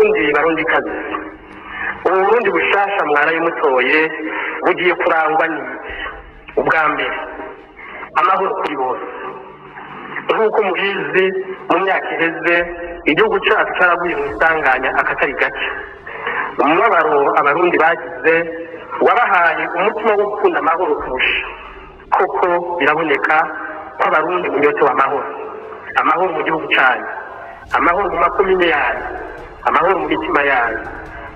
barundi kazi uburundi bushasha mwarayimutoye bugiye kurangwa n'iki? Ubwa mbere amahoro kuri bose. Nk'uko mubizi mu myaka iheze igihugu cyacu cyaraguye mu isanganya akatari gake. Umubabaro abarundi bagize wabahaye umutima wo gukunda amahoro kurusha. Koko biraboneka ko abarundi munyotewe amahoro mu gihugu cyanyu, amahoro mu makomine yanyu, amahoro mu mitima yanyu,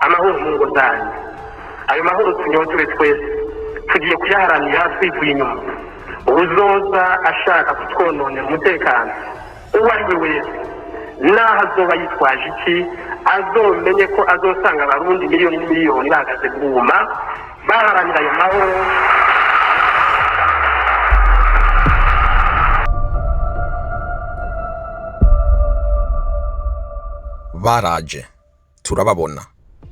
amahoro mu ngo zanyu. Ayo mahoro tunyotewe twese tugiye kuyaharanira twivuye inyuma. Uzoza ashaka kutwononera umutekano uwo ari we wese naho azoba yitwaje iki, azomenye ko azosanga abarundi miliyoni n'imiliyoni bahagaze bwuma baharanira ayo mahoro. Baraje turababona,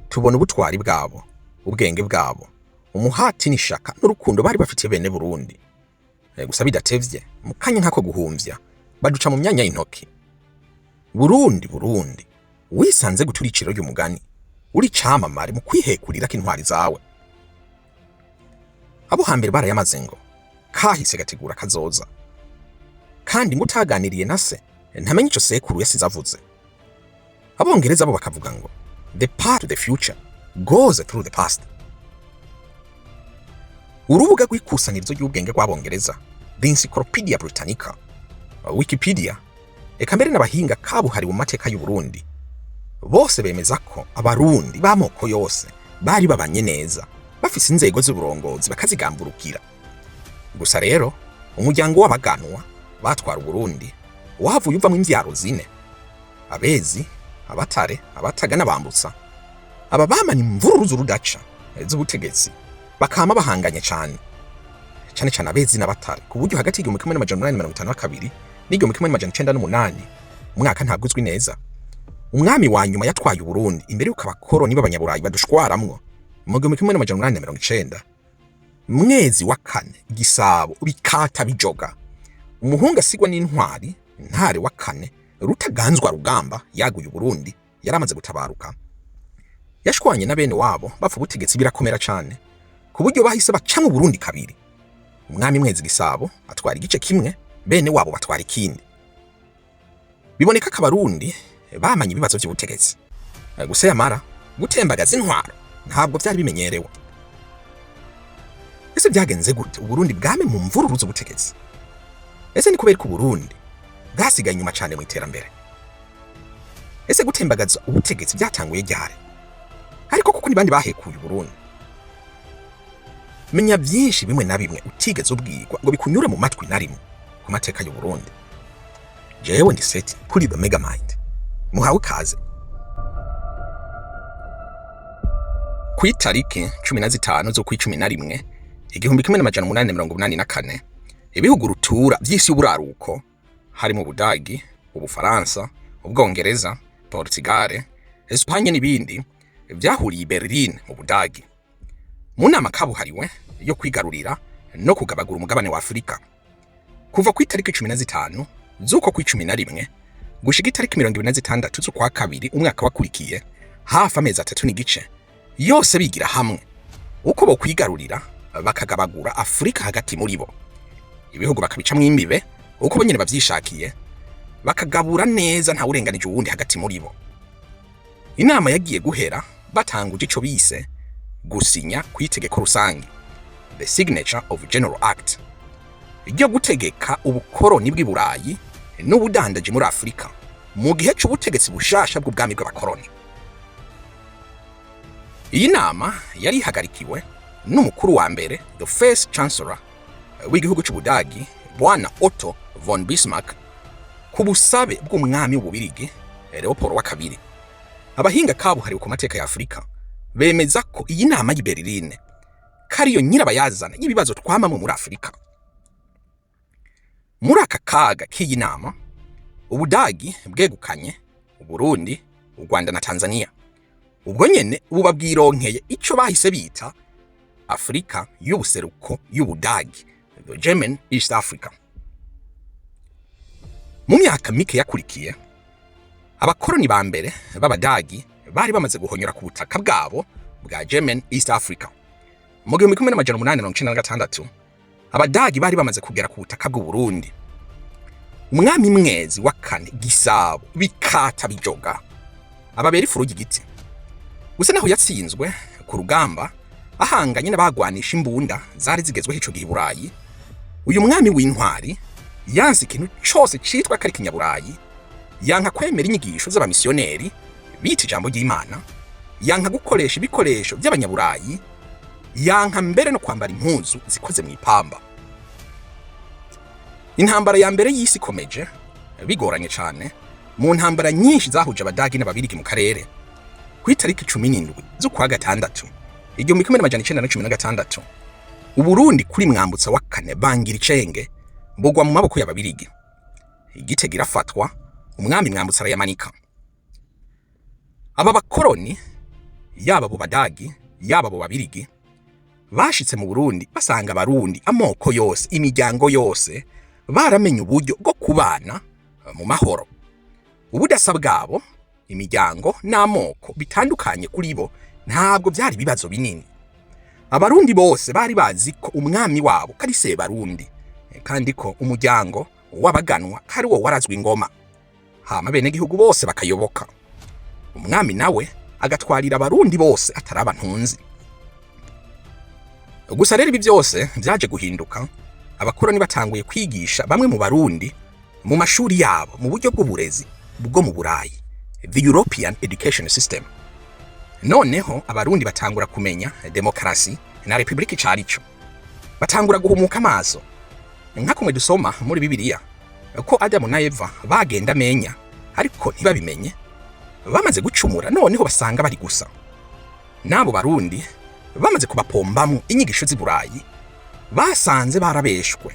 tubona ubutwari bwabo, ubwenge bwabo, umuhati n'ishaka n'urukundo bari bafitiye bene Burundi. Gusa bidatevye mu kanya nkako guhumvya baduca mu myanya y'intoki. Burundi wisanze gutura iciro ry'umugani, uri camamare mu kwihekurira k'intwari zawe. Abo hambere barayamaze ngo kahise gategura kazoza, kandi ngo utaganiriye na se ntamenye ico sekuru yasize avuze. Abongereza bo bakavuga ngo the part of the future goes through the past. Urubuga rw'ikusanirizo ry'ubwenge rw'Abongereza, The Encyclopedia Britannica, Wikipedia, eka mbere n'abahinga kabuhariwe mu mateka y'u Burundi, bose bemeza ko abarundi b'amoko yose bari babanye neza, bafise inzego z'uburongozi bakazigamburukira. Gusa rero umuryango w'abaganwa batwara Burundi wahavuye uva mu imvyaro zine: Abezi, Abatare, Abataga n'Abambutsa. Aba bamanye imvururu z'urudaca z'ubutegetsi, bakama bahanganye cyane Abezi n'Abatare, ku buryo hagati y'igihumbi kimwe n'amajana 1852 n'igihumbi kimwe n'amajana 1908, umwaka ntabwo uzwi neza, umwami wa nyuma yatwaye Burundi imbere y'uko abakoroni b'abanyaburayi badushwaramwo mu gihumbi kimwe n'amajana 1890, mwezi wa kane Gisabo bikata bijoga, umuhungu asigwa n'intwari Ntare wa kane Rutaganzwa Rugamba yaguye Burundi yaramaze gutabaruka. Yashwanye na bene wabo bapfa ubutegetsi birakomera cyane, ku buryo bahise baca mu Burundi kabiri. Umwami Mwezi Gisabo atwara igice kimwe, bene wabo batwara ikindi. Biboneka ko Abarundi bamanye ibibazo by'ubutegetsi. Gusa yamara gutembagaza intwaro ntabwo byari bimenyerewe. Ese byagenze gute Uburundi bwame mu mvururu z'ubutegetsi? Ese ni kubera ko Burundi bwasigaye inyuma cyane mu iterambere? Ese gutembagaza ubutegetsi byatanguye ryari? Ariko kuko nibandi bahekuye Burundi? Menya byinshi bimwe na bimwe utigeze ubwirwa ngo bikunyure mu matwi na rimwe ku mateka y'u Burundi. Jewe ndi Seti kuri The Megamind. Muhawe kaze. Ku itariki 15 zo kw'icumi na rimwe igihumbi kimwe n'amajana 884, ibihugu rutura by'isi y'uburaruko harimo Ubudagi, Ubufaransa, Ubwongereza, Portugal, Espagne n'ibindi byahuriye i Berlin mu Budagi mu nama kabuhariwe yo kwigarurira no kugabagura umugabane wa Afrika. Kuva ku itariki 15 z'uko ku 11 gushika itariki 26 z'ukwa kabiri umwaka wakurikiye, hafi amezi 3 n'igice, yose bigira hamwe uko bo kwigarurira bakagabagura Afrika hagati muri bo. Ibihugu bakabicamwe imbibe uko bonyene bavyishakiye, bakagabura neza nta urenganije uwundi hagati muri bo. Inama yagiye guhera batanguje ico bise gusinya kwitegeko rusangi, the signature of general act, ryo gutegeka ubukoroni bw'Iburayi n'ubudandaji muri Afrika mu gihe c'ubutegetsi bushasha bw'ubwami bw'abakoroni. Iyi nama yari ihagarikiwe n'umukuru wa mbere, the first chancellor w'igihugu c'Ubudagi, Bwana Otto von Bismarck, ku busabe bw'umwami w'Ububirigi Leopold wa kabiri. Abahinga kabuhariwe ku mateka ya Afrika bemeza ko iyi nama y'i Berlin kariyo nyirabayazana y'ibibazo twamamwe muri Afrika. Muri aka kaga k'iyi nama, Ubudagi bwegukanye Burundi, u Rwanda na Tanzania. Ubwo nyene buba bwironkeye ico bahise bita Afrika y'ubuseruko y'Ubudagi, the German East Africa. Mu myaka mike yakurikiye, abakoroni ba mbere b'Abadagi bari bamaze guhonyora ku butaka bwabo bwa German East Africa. Mu 1896 Abadagi bari bamaze kugera ku butaka bw'u Burundi. Umwami Mwezi wa kane Gisabo bikata bijoga ababera ifurugi giti. Gusa naho yatsinzwe ku rugamba ahanganye n'abagwanisha imbunda zari zigezweho ico gihe Burayi, uyu mwami w'intwari yanse ikintu cyose citwa kari kinyaburayi, yanka kwemera inyigisho z'abamisiyoneri bita ijambo ry'Imana, yanka gukoresha ibikoresho by'abanyaburayi, yanka mbere no kwambara impuzu zikoze mu ipamba. Intambara ya mbere y'isi ikomeje bigoranye cyane mu ntambara nyinshi zahuje Abadagi n'Ababirigi mu karere. Ku itariki 17 z'ukwa gatandatu 1916 Uburundi kuri Mwambutsa wa kane Bangiricenge bugwa mu maboko y'Ababirigi. Igitego irafatwa, umwami Mwambutsa arayamanika. Aba bakoroni yaba abo Badagi yaba abo Babirigi bashitse mu Burundi basanga Abarundi amoko yose, imiryango yose baramenye uburyo bwo kubana mu mahoro. Ubudasa bwabo, imiryango n'amoko bitandukanye kuri bo ntabwo byari bibazo binini. Abarundi bose bari bazi ko umwami wabo kari Sebarundi, kandi ko umuryango w'abaganwa kari wo warazwe ingoma, hama bene gihugu bose bakayoboka. Umwami nawe agatwarira Abarundi bose ataraba ntunzi. Gusa rero ibi byose byaje guhinduka. Abakoroni batanguye kwigisha bamwe mu Barundi mu mashuri yabo mu buryo bw'uburezi bwo mu Burayi, the European Education System. Noneho Abarundi batangura kumenya demokarasi na republika icarico. Batangura guhumuka amaso. Nka kumwe dusoma muri Bibiliya ko Adamu na Eva bagenda menya ariko ntibabimenye. Bamaze gucumura noneho basanga bari gusa. Nabo Barundi bamaze kubapombamo inyigisho z'Iburayi, basanze barabeshwe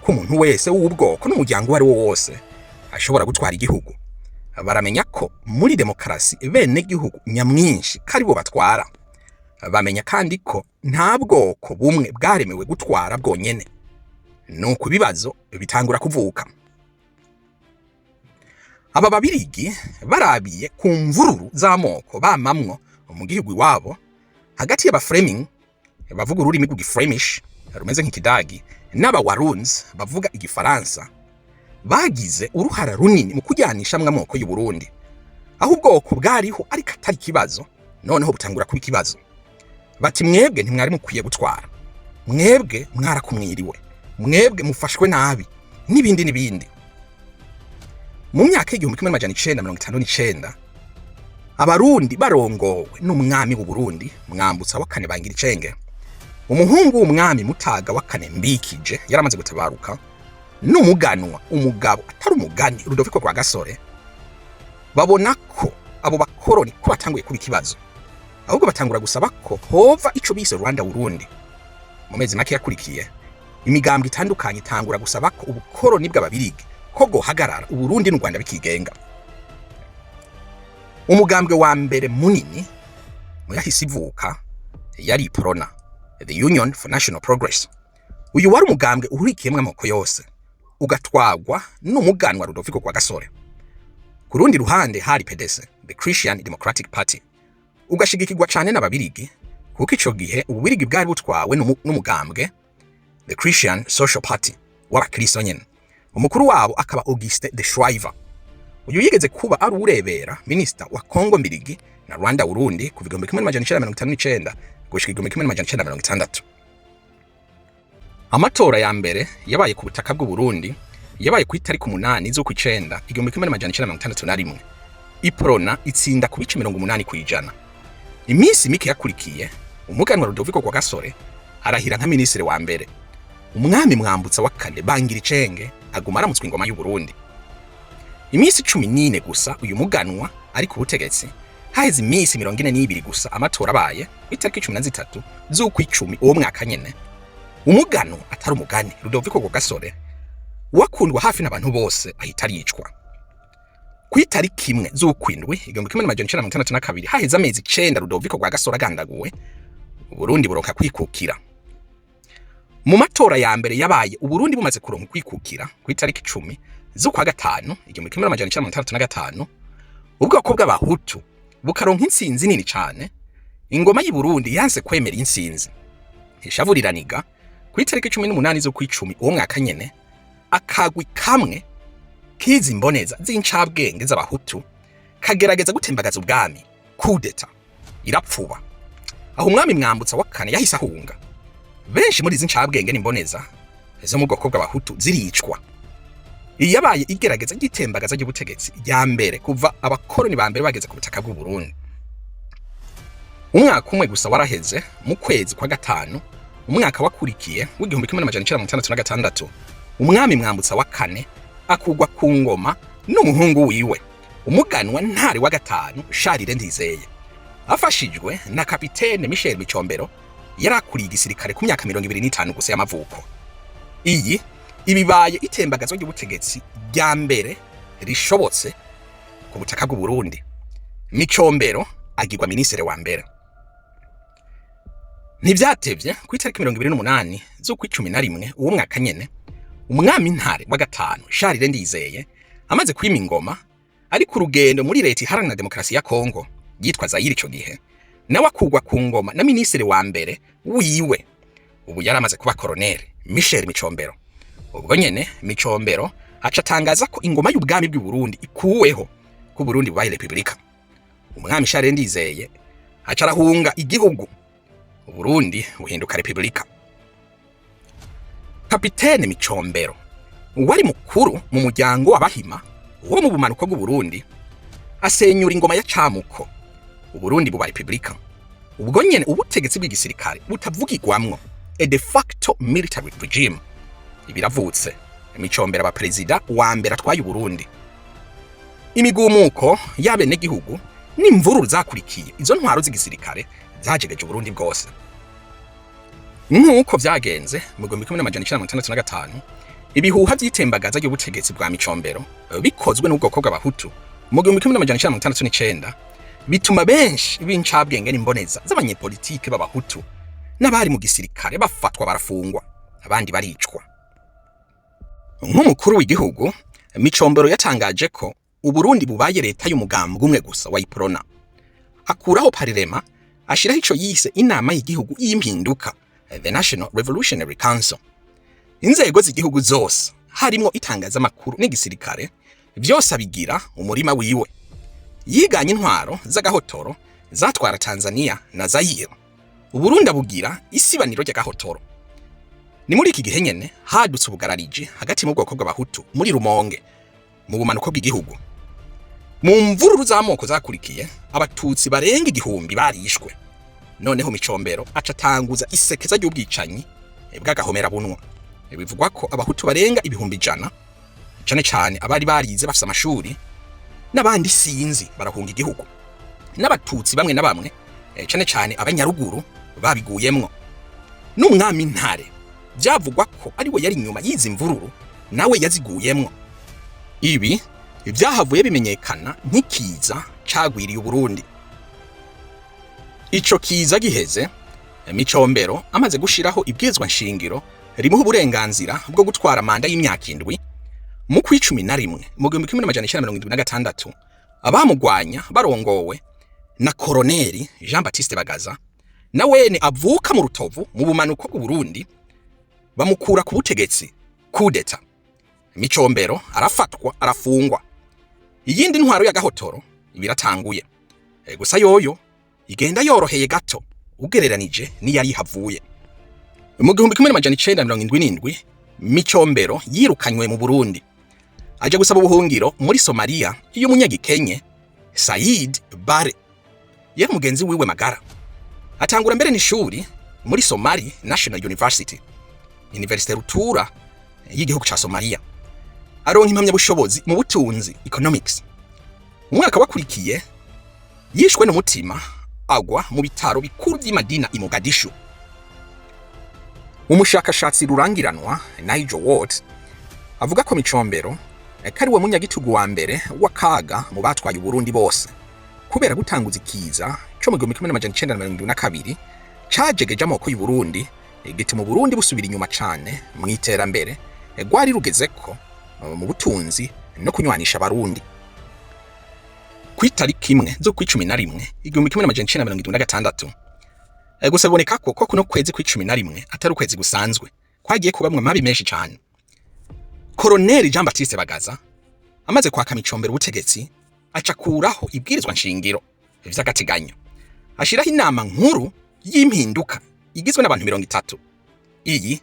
ko umuntu wese w'ubwoko n'umuryango wari wo wose ashobora gutwara igihugu. Baramenya ko muri demokarasi bene gihugu nyamwinshi kari bo batwara. Bamenya kandi ko nta bwoko bumwe bwaremewe gutwara bwonyene. Nuko ibibazo bitangura kuvuka. Aba Babirigi barabiye ku mvururu z'amoko bamamwo mu gihugu iwabo hagati y'Abafleming bavuga ururimi rw'Igiflemish rumeze nk'Ikidagi n'Abawarunz bavuga Igifaransa. Bagize uruhara runini mu kujyanisha amoko y'u Burundi, aho ubwoko bwariho ariko atari kibazo noneho butangura kuba ikibazo. Bati mwebwe ntimwari mukwiye gutwara, mwebwe mwarakumwiriwe, mwebwe mufashwe nabi n'ibindi n'ibindi. Mu myaka y'1959 Abarundi barongowe n'umwami w'u Burundi Mwambutsa wa kane Bangiricenge. Umuhungu w'umwami Mutaga wa kane Mbikije yaramaze gutabaruka, n'umuganwa umugabo atari umugani Rudoviko rwa Gasore. Babona ko abo bakoroni ko batanguye kuba ikibazo, ahubwo batangura gusaba ko hova ico bise Rwanda Burundi. Mu mezi make yakurikiye imigambwe itandukanye itangura gusaba ko ubukoroni bw'Ababirigi ko gohagarara Uburundi n'u Rwanda bikigenga. Umugambwe wa mbere munini mu yahise ivuka yari Prona, the Union for National Progress. Uyu wari umugambwe uhurikiyemwe amoko yose, ugatwagwa n'umuganwa Rudoviko rwa Gasore. Ku rundi ruhande hari PDC, the Christian Democratic Party, ugashigikirwa cyane n'Ababirigi kuko ico gihe Ububirigi bwari butwawe n'umugambwe the Christian Social Party w'Abakristo nyene. Umukuru wabo akaba Auguste de Schryver. Uyu yigeze kuba ari urebera minister wa Kongo Mbirigi na Rwanda Burundi kuva 1959 gushika 1960. Amatora ya mbere yabaye ku butaka bw'u Burundi yabaye ku itariki 8 z'ukwicenda 1961. Iprona itsinda ku bice 80%. Iminsi mike yakurikiye umuganwa Rudoviko rwa Gasore arahira nka ministre wa mbere. Umwami Mwambutsa wa kane Bangiricenge aguma aramutswe ingoma y'u Burundi. Iminsi 14 gusa uyu muganwa ari ku butegetsi, haheze iminsi 42 gusa amatora abaye itariki 13 z'ukwicumi uwo mwaka nyene. Umugano atari umugani Rudoviko rwa Gasore wakundwa hafi n'abantu bose ahita aricwa. Ku itariki 1 z'ukwindwi 1962 haheze amezi 9 Rudoviko rwa Gasore agandaguwe, Uburundi buronka kwikukira. Mu matora ya mbere yabaye Uburundi bumaze kuronka kwikukira ku itariki 10 z'ukwa gatanu 1965, ubwoko bw'Abahutu bukaronka intsinzi nini cane, ingoma y'u Burundi yanse kwemera intsinzi. Ishavu riraniga ku itariki 18 zo kw'icumi uwo mwaka nyene, akagwi kamwe kizi mboneza z'incabwenge z'abahutu kagerageza gutembagaza ubwami, coup d'etat, irapfuba. Aho umwami Mwambutsa wa kane yahise ahunga. Benshi muri izi ncabwenge n'imboneza zo mu bwoko bw'abahutu ziricwa. Iyi yabaye igerageza ry'itembagaza ry'ubutegetsi rya mbere kuva abakoroni ba mbere bageze ku butaka bw'u Burundi. Umwaka umwe gusa waraheze mu kwezi kwa gatanu umwaka wakurikiye w'igihumbi 1966, umwami Mwambutsa wa kane akugwa ku ngoma n'umuhungu wiwe, umuganwa ntari wa gatanu Charles Ndizeye, afashijwe na kapitene Michel Micombero yarakuriye igisirikare ku myaka 25 gusa y'amavuko. Iyi ibibaye itembagazo ry'ubutegetsi rya mbere rishobotse ku butaka bw'u Burundi. Micombero agirwa ministre wa mbere. Ntivyatevye ku itariki 28 zo kw'icumi na rimwe uwo mwaka nyene, umwami ntare wa gatanu Charles Ndizeye amaze kwima ingoma ari ku rugendo muri leta iharanira demokarasi ya Kongo yitwa Zaire ico gihe, nawe akugwa ku ngoma na ministre wa mbere wiwe, ubu yaramaze kuba koloneli Michel Micombero. Ubwo nyene Micombero aca atangaza ko ingoma y'ubwami bw'u Burundi ikuweho, ko Burundi bubaye republika. Umwami Charles Ndizeye aca arahunga igihugu, Burundi buhinduka republika. Kapitene Micombero wari mukuru mu muryango w'abahima wo mu bumanuko bw'u Burundi asenyura ingoma ya Camuko, Uburundi buba republika. Ubwo nyene ubutegetsi bw'igisirikare butavugirwamwo, a de facto military regime, ibiravutse. Micombero aba perezida wa mbere atwaye Burundi. Imigumuko y'abene gihugu n'imvururu zakurikiye izo ntwaro z'igisirikare zajegeje Burundi bwose. Nkuko vyagenze mu 1965, ibihuha vy'itembagaza ry'ubutegetsi bwa Micombero bikozwe n'ubwoko bw'abahutu mu 1969 bituma benshi b'incabwenge n'imboneza z'abanyepolitike b'abahutu n'abari mu gisirikare bafatwa barafungwa, abandi baricwa. Nk'umukuru w'igihugu, Micombero yatangaje ko Uburundi bubaye leta y'umugambwe umwe gusa wa Iprona. Akuraho parlema, ashiraho ico yise inama y'igihugu y'impinduka, the National Revolutionary Council. Inzego z'igihugu zose harimo itangazamakuru n'igisirikare vyose abigira umurima wiwe. Yiganye intwaro z'agahotoro zatwara Tanzania na Zaire. Uburundi abugira isibaniro ry'agahotoro. Ni muri iki gihe nyene hadutse ubugarariji hagati mu bwoko bw'abahutu muri Rumonge mu bumanuko bw'igihugu. Mu mvururu z'amoko zakurikiye, abatutsi barenga igihumbi barishwe. Noneho Micombero aca atanguza isekeza ry'ubwicanyi bw'agahomera bunwa. Bivugwa ko abahutu barenga ibihumbi 100, cane cane abari barize bafise amashuri, n'abandi sinzi barahunga igihugu. N'abatutsi bamwe na bamwe, cane cane abanyaruguru babiguyemwo. N'umwami Ntare byavugwa ko ari we yari inyuma y'izi mvururu, nawe yaziguyemwo. Ibi vyahavuye bimenyekana nk'ikiza cagwiriye Burundi. Ico kiza giheze, Micombero amaze gushiraho ibwirizwa nshingiro rimuha uburenganzira bwo gutwara manda y'imyaka 7 mu kw'icumi na rimwe mu 1976, abamugwanya barongowe na koloneli Jean Baptiste Bagaza, na wene avuka mu Rutovu mu bumanuko bw'u Burundi, bamukura ku butegetsi, coup d'etat. Micombero arafatwa arafungwa. Iyindi ntwaro y'agahotoro ibiratanguye. Gusa yoyo igenda yoroheye gato ugereranije ni yari havuye. Mu 1977, Micombero yirukanywe mu Burundi, aje gusaba ubuhungiro muri Somalia y'umunyagikenye Said Bare, yari mugenzi wiwe magara. Atangura mbere n'ishuri muri Somali National University, Universite rutura y'igihugu ca Somalia. Aronka impamyabushobozi mu butunzi economics. Umwaka wakurikiye yishwe n'umutima agwa mu bitaro bikuru by'Imadina i Mogadishu. Umushakashatsi rurangiranwa Nigel Ward avuga ko Micombero kari we munyagitugu wa mbere w'akaga mu batwaye Burundi bose, kubera gutanguza ikiza cyo mu 1972 cajegeje amoko y'u Burundi, gituma Burundi busubira inyuma cane mu iterambere gwari rugeze ko mu butunzi no kunywanisha abarundi. Kw'itariki imwe zo kw'icumi na rimwe 1976 gusa biboneka ko kuno kwezi kw'icumi na rimwe atari ukwezi gusanzwe kwagiye kubamwe mabi menshi cyane. Koloneli Jean Baptiste Bagaza amaze kwaka micombero ubutegetsi acakuraho ibwirizwa nshingiro vy'agateganyo, ashiraho inama nkuru y'impinduka igizwe n'abantu 30. Iyi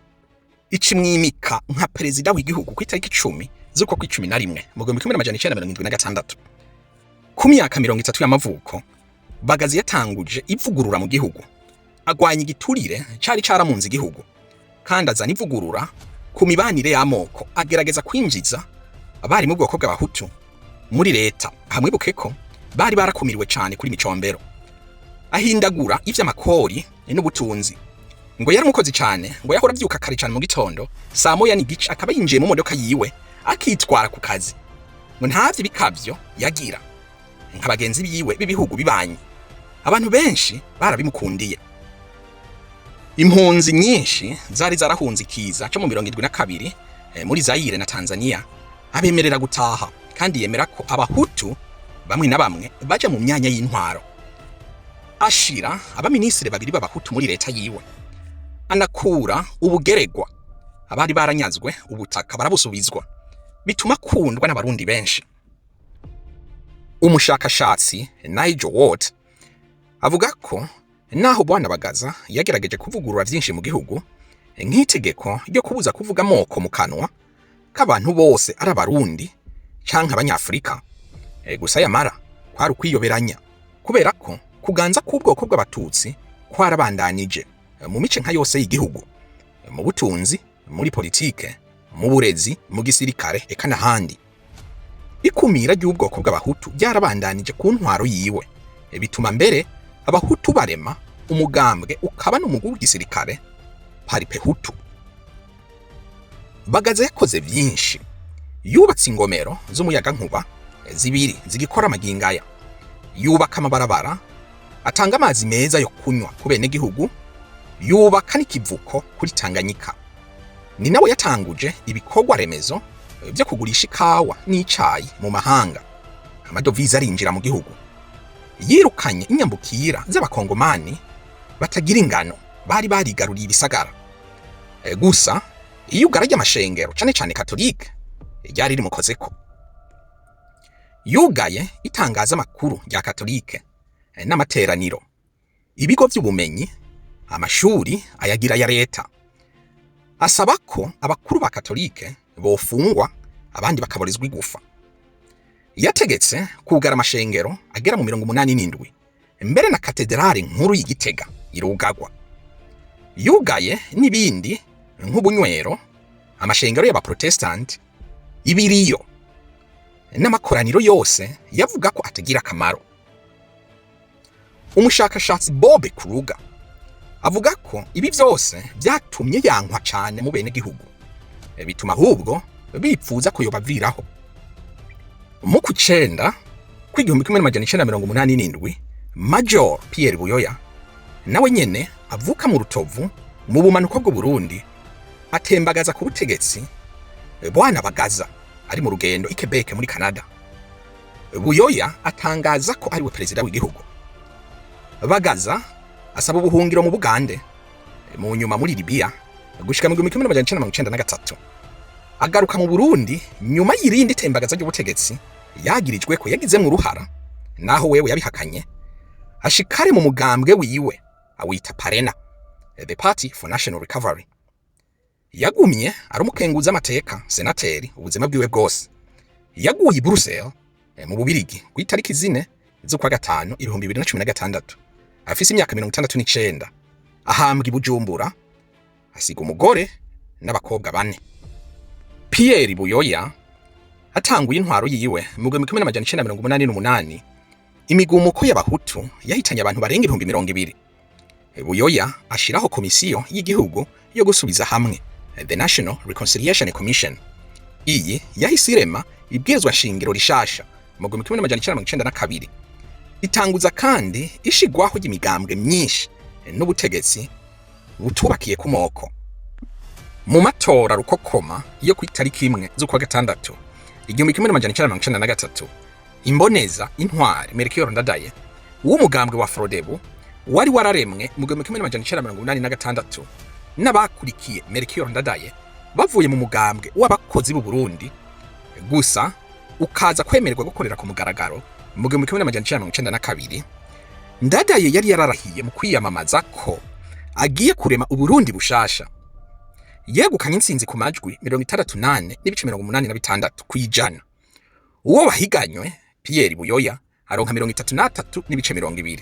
icimwimika nka perezida w'igihugu kw'itariki 10 z'uko kw'icumi na rimwe mu 1976. Ku myaka 30 y'amavuko, Bagaza yatanguje ivugurura mu gihugu, agwanya igiturire cari caramunze igihugu, kandi azana ivugurura ku mibanire y'amoko, agerageza kwinjiza abari mu bwoko bw'abahutu muri leta. Hamwibuke ko bari barakumiriwe cyane kuri micombero. Ahindagura ivy'amakori n'ubutunzi, ngo yari umukozi cyane, ngo yahora avyuka kare cyane mu gitondo saa moya n'igice akaba yinjiye mu modoka yiwe akitwara ku kazi, ngo ntavyo bikavyo yagira nk'abagenzi biwe b'ibihugu bibanye. Abantu benshi barabimukundiye. Impunzi nyinshi zari zarahunze ikiza cyo mu 72 muri Zaire na Tanzania abemerera gutaha, kandi yemera ko abahutu bamwe na bamwe baje mu myanya y'intwaro. Ashira abaminisitiri babiri b'abahutu muri leta yiwe, anakura ubugeregwa abari baranyazwe ubutaka barabusubizwa, bituma kundwa n'abarundi benshi. Umushakashatsi Nigel Ward avuga ko naho Bwana Bagaza yagerageje kuvugurura byinshi mu gihugu, nk'itegeko ryo kubuza kuvuga amoko mu kanwa k'abantu bose ari abarundi canke abanyafrika, gusa yamara kwari ukwiyoberanya, kubera ko kuganza k'ubwoko bw'abatutsi kwarabandanije mu mice nka yose y'igihugu, mu butunzi, muri politike, mu burezi, mu gisirikare, eka n'ahandi. Ikumira ry'ubwoko bw'abahutu ryarabandanije ku ntwaro yiwe, bituma mbere abahutu barema umugambwe ukaba n'umugwi w'igisirikare Paripe Hutu. Bagaza yakoze byinshi. Yubatse ingomero z'umuyaga nkuba zibiri zigikora amagingaya, yubaka amabarabara, atanga amazi meza yo kunywa ku bene gihugu, yubaka n'ikivuko kuri Tanganyika. Ni nawe yatanguje ibikorwa remezo byo kugurisha ikawa n'icayi mu mahanga, amadovize arinjira mu gihugu. Yirukanye inyambukira z'abakongomani batagira ingano bari barigaruriye ibisagara. Gusa iyugara ry'amashengero cane cane katolike ryari rimukozeko. Yugaye itangaza makuru rya katolike n'amateraniro, ibigo by'ubumenyi, amashuri ayagira ya leta. Asaba ko abakuru ba katolike bofungwa, abandi bakaborizwa igufa. Yategetse kugara amashengero agera mu 87, mbere na katedrali nkuru y'Igitega irugagwa. Yugaye n'ibindi nk'ubunywero, amashengero y'abaprotestanti, ibiriyo n'amakoraniro yose yavuga ko atagira akamaro. Umushakashatsi Bob Kruger avuga ko ibi byose byatumye yankwa cyane mu bene gihugu, bituma ahubwo bipfuza kuyobaviraho. Mu kucenda kw'igihumbi 1987, Major Pierre Buyoya nawe nyene avuka mu Rutovu mu bumanuko bw'u Burundi, atembagaza ku butegetsi Bwana Bagaza ari mu rugendo i Quebec muri Canada. Buyoya atangaza ko ari we perezida w'igihugu. Bagaza asaba ubuhungiro mu Bugande, mu nyuma muri Libya, gushika mu 1993. Agaruka mu Burundi nyuma y'irindi tembagaza ry'ubutegetsi yagirijwe ko yagizemo uruhara, naho wewe yabihakanye. Ashikare mu mugambwe wiwe awita Parena, the Party for National Recovery. Yagumye ari umukenguza amateka senateri ubuzima bwiwe bwose. Yaguye i Brussels mu Bubirigi ku itariki 4 z'ukwa gatanu 2016, afise imyaka 69. Ahambwa i Bujumbura, asiga umugore n'abakobwa 4. Pierre Buyoya atanguye intwaro yiwe mu 1988. Imigumuko y'abahutu yahitanye abantu barenga 200,000. Buyoya ashiraho komisiyo y'igihugu yo gusubiza hamwe, the National Reconciliation Commission. Iyi yahise irema ibwirizwa shingiro rishasha mu 1992. Itanguza kandi ishigwaho y'imigambwe myinshi n'ubutegetsi butubakiye ku moko. Mu matora rukokoma yo ku itariki 1 z'ukwa gatandatu 1993, imboneza intwari Melchior Ndadaye w'umugambwe wa Frodebu wari wararemwe mu 1986 n'abakurikiye Melchior Ndadaye bavuye mu mugambwe w'abakozi b'u Burundi, gusa ukaza kwemererwa gukorera ku mugaragaro mu 1992. Ndadaye yari yararahiye mu kwiyamamaza ko agiye kurema Uburundi bushasha. Yegukanye intsinzi ku majwi 68.86 kwijana. Uwo wahiganywe Pierre Buyoya aronka 33.20.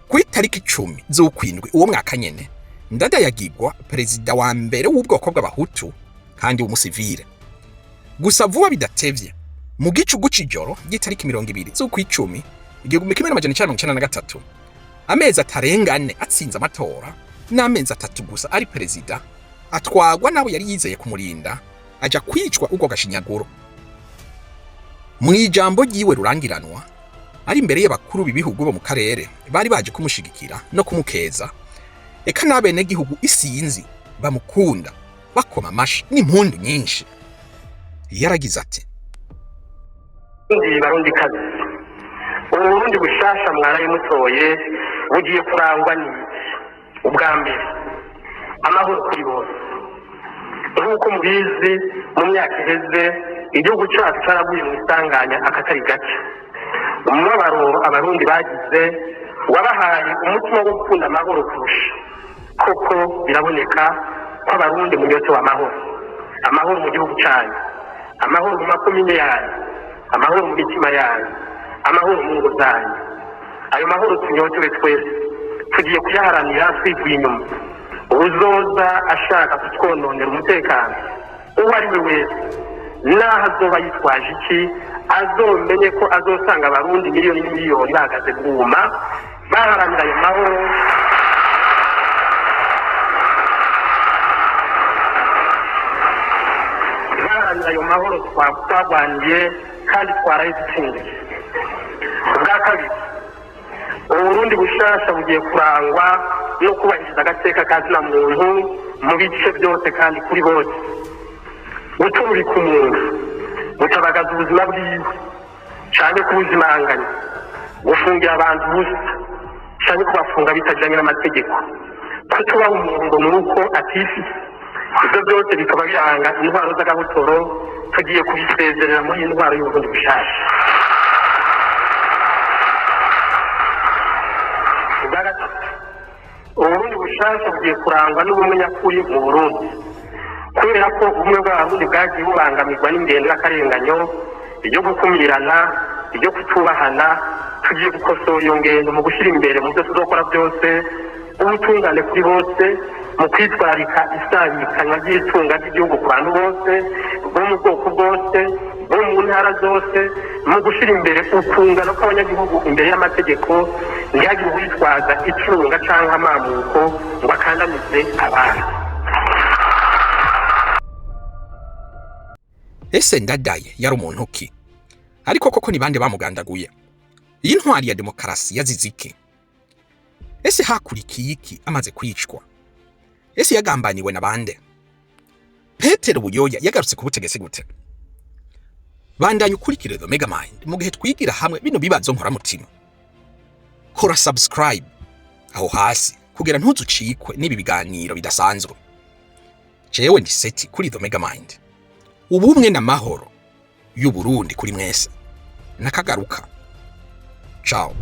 Ku itariki 10 z'ukwindwi uwo mwaka nyene, Ndadaye yagirwa perezida wa mbere w'ubwoko bw'abahutu kandi w'umusivile. Gusa vuba bidatevye mu gicugu c'ijoro ry'itariki 20 z'ukwicumi 1993, amezi atarengane atsinze amatora n'amezi 3 gusa ari perezida, atwagwa nabo yari yizeye kumurinda aja kwicwa ubwo gashinyaguro. Mu ijambo ryiwe rurangiranwa ari imbere y'abakuru b'ibihugu bo mu karere bari baje kumushigikira no kumukeza, eka n'abene gihugu isinzi bamukunda bakoma amashi n'impundu nyinshi, yaragize ati: Barundi kazi, Uburundi bushasha mwaraye mutoye bugiye kurangwa ubwa mbere amahoro kuri bose. Nk'uko mubizi mu myaka iheze igihugu cyacu cyaraguye mu isanganya akatari gake. Umubabaro abarundi bagize wabahaye umutima wo gukunda amahoro kurusha. Koko biraboneka ko abarundi munyote w'amahoro, amahoro mu gihugu cyanyu, amahoro mu makomine yanyu, amahoro mu mitima yanyu, amahoro mu ngo zanyu. Ayo mahoro tunyotewe twese tugiye kuyaharanira twivuye inyuma. Uzoza ashaka kutwononera umutekano uwo ari we wese, naho azoba yitwaje iki, azomenye ko azosanga abarundi miliyoni n'imiliyoni bahagaze bwuma baharanira ayo mahoro. Baharanira ayo mahoro twagwaniye kandi twarayitsindiye. Ubwa kabiri, Uburundi bushasha bugiye kurangwa no kubahiriza agateka ka zina muntu mu bice byose kandi kuri bose. Gutumurika umuntu, gutabagaza ubuzima bwiwe cyane kubuzimanganya, gufungira abantu busa cyane kubafunga bitajyanye n'amategeko, kutubaha umuntu mu ruko atifite. Ibyo byose bikaba biranga intwaro z'agahotoro tugiye kubisezerera muri iyi ntwaro y'Uburundi bushasha. Uburundi bushasha bugiye kurangwa n'ubumwe nyakuri mu Burundi, kubera ko ubumwe bw'abarundi bwagiye bubangamirwa n'ingendo y'akarenganyo, ibyo gukumirana, ibyo kutubahana. Tugiye gukosora iyo ngendo mu gushyira imbere mu byo tuzokora byose ubutungane kuri bose, mu kwitwarika isabikanywa ry'itunga ry'igihugu ku bantu bose bo mu bwoko bwose bo mu ntara zose, mu gushyira imbere ukungano kw'abanyagihugu imbere y'amategeko, ntihagire uwitwaza icunga cyangwa amamuko ngo akandamize abandi. Ese Ndadaye yari umuntu ki? Ariko koko ni bande bamugandaguye? Iyi ntwari ya demokarasi yazize iki? Ese hakurikiye iki amaze kwicwa? Ese yagambaniwe na bande? Petero Buyoya yagarutse ku butegetsi gute? Bandanye ukurikire The Megamind mu gihe twigira hamwe bino bibazo nkoramutima. Kora subscribe aho hasi kugira ntuzucikwe n'ibi biganiro bidasanzwe. Jewe ndi Seti kuri The Megamind. Ubumwe n'amahoro y'Uburundi kuri mwese. Nakagaruka. Ciao.